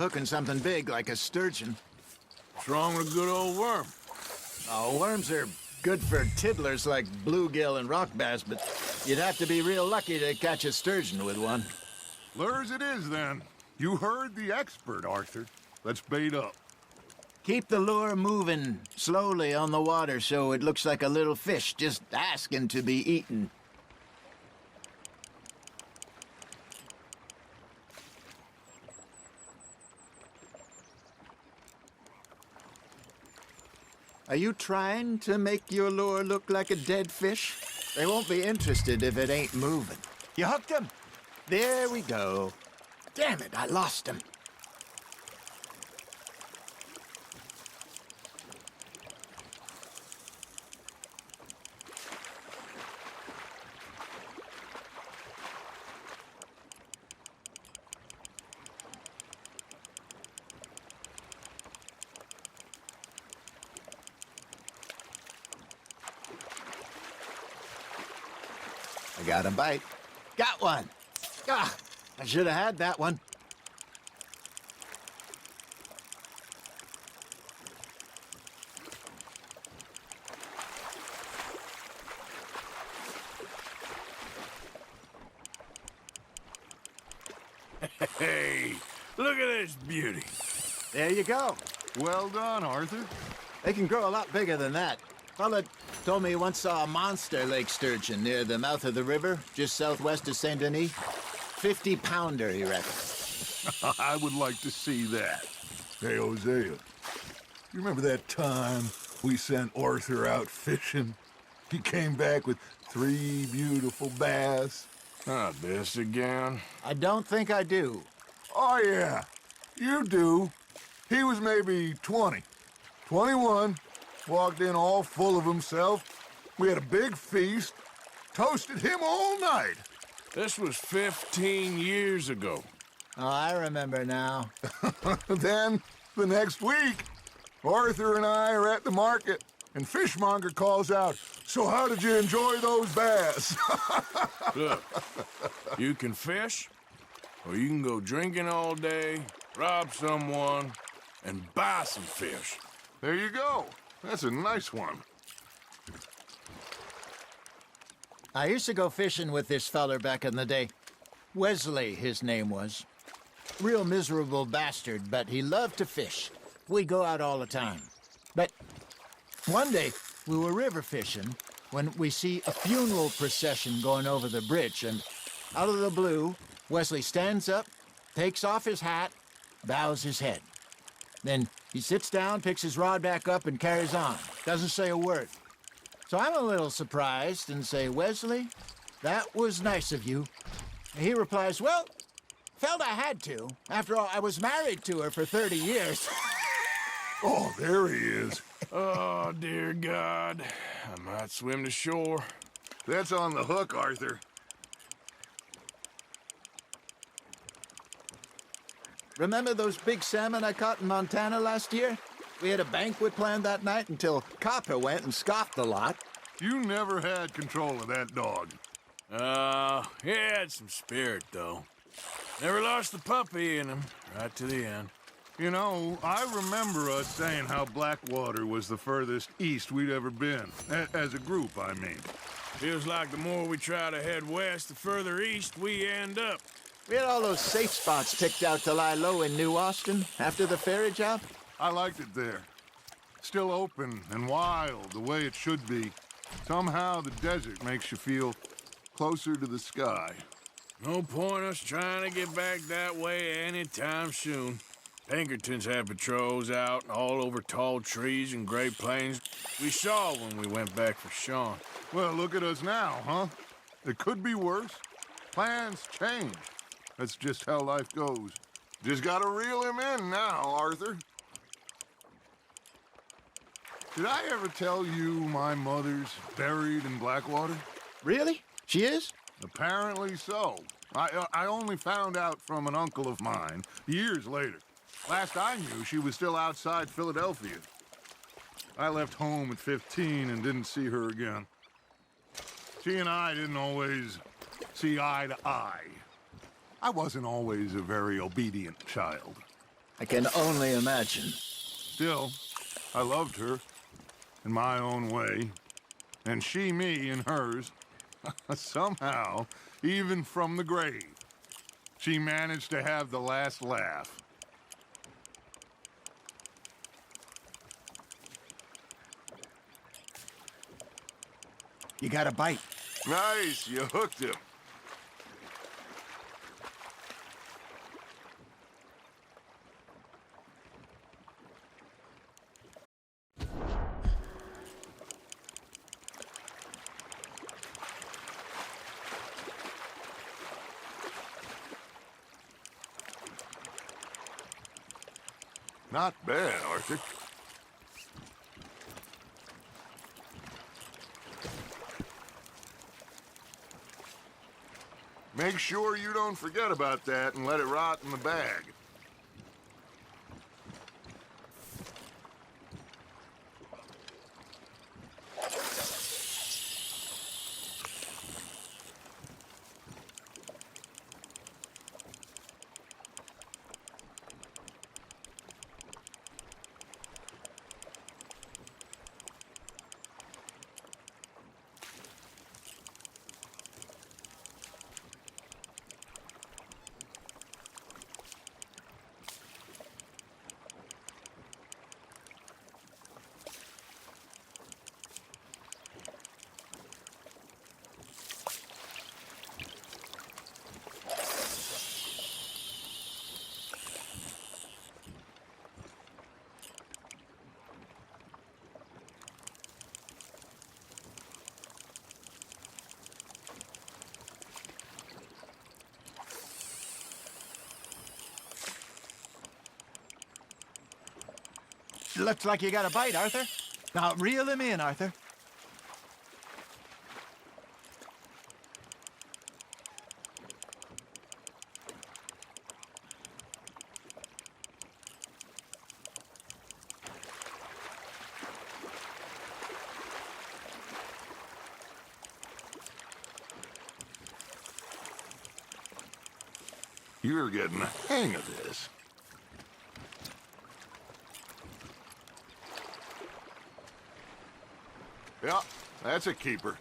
hooking something big like a sturgeon. What's wrong with a good old worm? Oh, worms are good for tiddlers like bluegill and rock bass, but you'd have to be real lucky to catch a sturgeon with one. Lures it is, then. You heard the expert, Arthur. Let's bait up. Keep the lure moving slowly on the water so it looks like a little fish just asking to be eaten. Are you trying to make your lure look like a dead fish? They won't be interested if it ain't moving. You hooked him? There we go. Damn it, I lost him. I got a bite. Got one. Ah, I should have had that one. Hey, look at this beauty. There you go. Well done, Arthur. They can grow a lot bigger than that. Fella told me he once saw a monster lake sturgeon near the mouth of the river, just southwest of Saint Denis. 50-pounder, he reckons. I would like to see that. Hey, Hosea, you remember that time we sent Arthur out fishing? He came back with 3 beautiful bass. Not this again. I don't think I do. Oh, yeah, you do. He was maybe 20, 21, walked in all full of himself. We had a big feast, toasted him all night. This was 15 years ago. Oh, I remember now. Then, the next week, Arthur and I are at the market, and Fishmonger calls out, "So how did you enjoy those bass?" Look, you can fish, or you can go drinking all day, rob someone, and buy some fish. There you go. That's a nice one. I used to go fishing with this feller back in the day. Wesley, his name was. Real miserable bastard, but he loved to fish. We'd go out all the time. But one day, we were river fishing when we see a funeral procession going over the bridge, and out of the blue, Wesley stands up, takes off his hat, bows his head. Then he sits down, picks his rod back up, and carries on. Doesn't say a word. So I'm a little surprised and say, "Wesley, that was nice of you." And he replies, "Well, felt I had to. After all, I was married to her for 30 years. Oh, there he is. Oh, dear God. I might swim to shore. That's on the hook, Arthur. Remember those big salmon I caught in Montana last year? We had a banquet planned that night until Copper went and scoffed the lot. You never had control of that dog. He had some spirit, though. Never lost the puppy in him, right to the end. You know, I remember us saying how Blackwater was the furthest east we'd ever been. As a group, I mean. Feels like the more we try to head west, the further east we end up. We had all those safe spots picked out to lie low in New Austin after the ferry job. I liked it there. Still open and wild, the way it should be. Somehow the desert makes you feel closer to the sky. No point us trying to get back that way anytime soon. Pinkertons had patrols out all over tall trees and Great Plains. We saw when we went back for Sean. Well, look at us now, huh? It could be worse. Plans change. That's just how life goes. Just gotta reel him in now, Arthur. Did I ever tell you my mother's buried in Blackwater? Really? She is? Apparently so. I only found out from an uncle of mine years later. Last I knew, she was still outside Philadelphia. I left home at 15 and didn't see her again. She and I didn't always see eye to eye. I wasn't always a very obedient child. I can only imagine. Still, I loved her in my own way, and she me in hers. Somehow, even from the grave, she managed to have the last laugh. You got a bite. Nice, you hooked him. Not bad, Arthur. Make sure you don't forget about that and let it rot in the bag. Looks like you got a bite, Arthur. Now, reel him in, Arthur. You're getting the hang of this. Yeah, that's a keeper.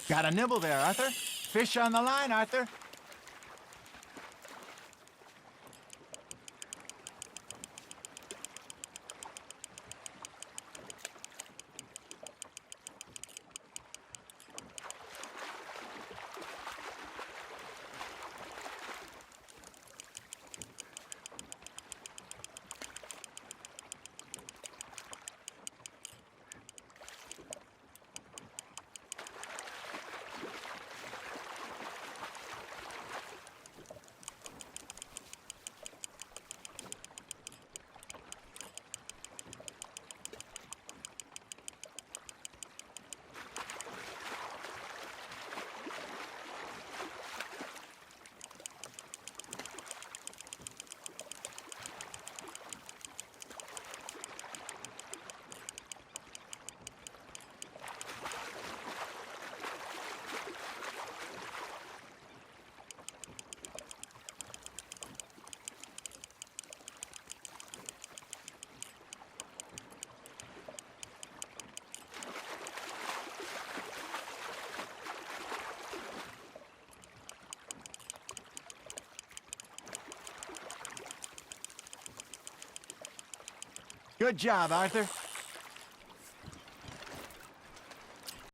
Got a nibble there, Arthur. Fish on the line, Arthur. Good job, Arthur.